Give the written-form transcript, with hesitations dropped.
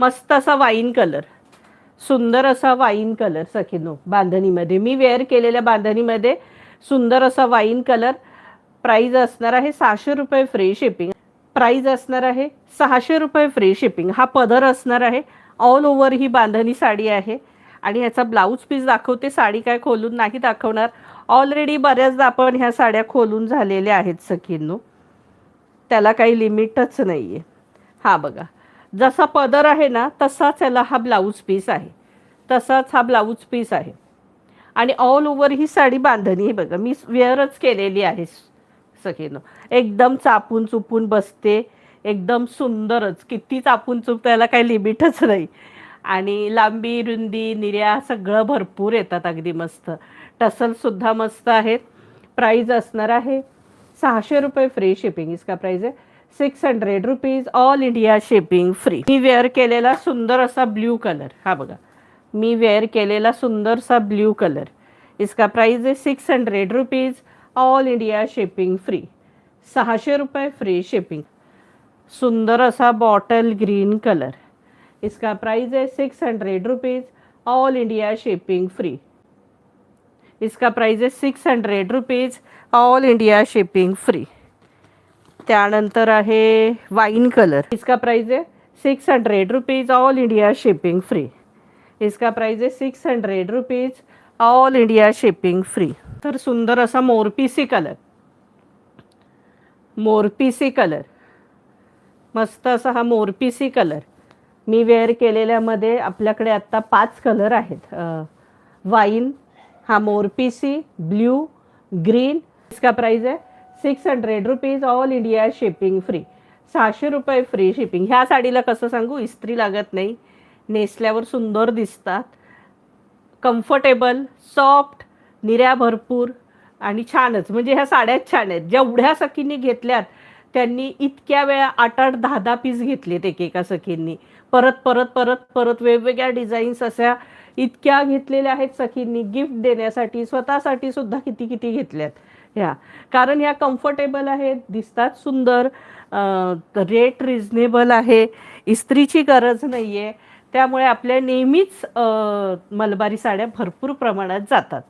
मस्त असा wine colour, सुंदर असा वाईन कलर सखीनो बांधणीमध्ये, मी वेअर केलेल्या बांधणीमध्ये सुंदर असा वाईन कलर. प्राइस असणार आहे 600 रुपये फ्री शिपिंग. प्राइस असणार आहे 600 रुपये फ्री शिपिंग. हा पदर असणार आहे. ऑल ओव्हर ही बांधणी साडी आहे आणि ह्याचा ब्लाऊज पीस दाखवते. साडी काय खोलून नाही दाखवणार, ऑलरेडी बऱ्याचदा आपण ह्या साड्या खोलून झालेल्या आहेत सखींनो, त्याला काही लिमिटच नाही आहे. हा बघा, जसा पदर आहे ना तसाच याला हा ब्लाऊज पीस आहे, तसाच हा ब्लाऊज पीस आहे. आणि ऑल ओव्हर ही साडी बांधणी आहे बघा, मी वेअरच केलेली आहे सखीनो. एकदम चापून चुपून बसते, एकदम सुंदरच. किती चापून चुप त्याला काही लिमिटच नाही. आणि लांबी रुंदी निर्या सगळं भरपूर येतात, अगदी मस्त. टसलसुद्धा मस्त आहेत. प्राइस असणार आहे 600 रुपये फ्री शिपिंग. इसका प्राइस आहे 600 rupees, all India shipping free. मी वेअर केलेला सुंदर असा ब्ल्यू कलर, हा बघा, मी वेअर केलेला सुंदरसा ब्ल्यू कलर. इसका प्राइस आहे 600 rupees, all India shipping free. 600 रुपये फ्री शिपिंग. सुंदर असा बॉटल ग्रीन कलर. इसका प्राइस है 600 rupees, all India shipping free. इसका प्राइस है 600 rupees, all India shipping free. त्यानंतर आहे वाईन कलर. इसका प्राइस है 600 rupees, all India shipping free. इसका प्राइस है 600 rupees, all India shipping free. तर सुंदर असा मोरपीसी कलर, मोरपीसी कलर, मस्त असा हा मोरपीसी कलर. मी वेअर केलेल्यामध्ये आपल्याकडे आत्ता 5 कलर आहेत. वाईन, हा मोरपीसी, ब्ल्यू, ग्रीन. इसका प्राइस है 600 rupees, all India shipping free. 600 रुपये फ्री शिपिंग. ह्या साडीला कसं सांगू, इस्त्री लागत नाही, नेसल्यावर सुंदर दिसतात, कम्फर्टेबल, सॉफ्ट, निर्या भरपूर आणि छानच. म्हणजे ह्या साड्याच छान आहेत. जेवढ्या सखींनी घेतल्यात त्यांनी इतक्या वेळा 8-8, 10-10 पीस घेतलेत एकेका सखींनी. परत परत परत परत वेगवेगळ्या डिझाईन्स अशा इतक्या घेतलेल्या आहेत सखींनी, गिफ्ट देण्यासाठी, स्वतःसाठी सुद्धा किती किती घेतल्यात ह्या. कारण ह्या कम्फर्टेबल आहेत, दिसतात सुंदर, रेट रिझनेबल आहे, इस्त्रीची गरज नाही आहे. त्यामुळे आपल्या नेहमीच मलबारी साड्या भरपूर प्रमाणात जातात.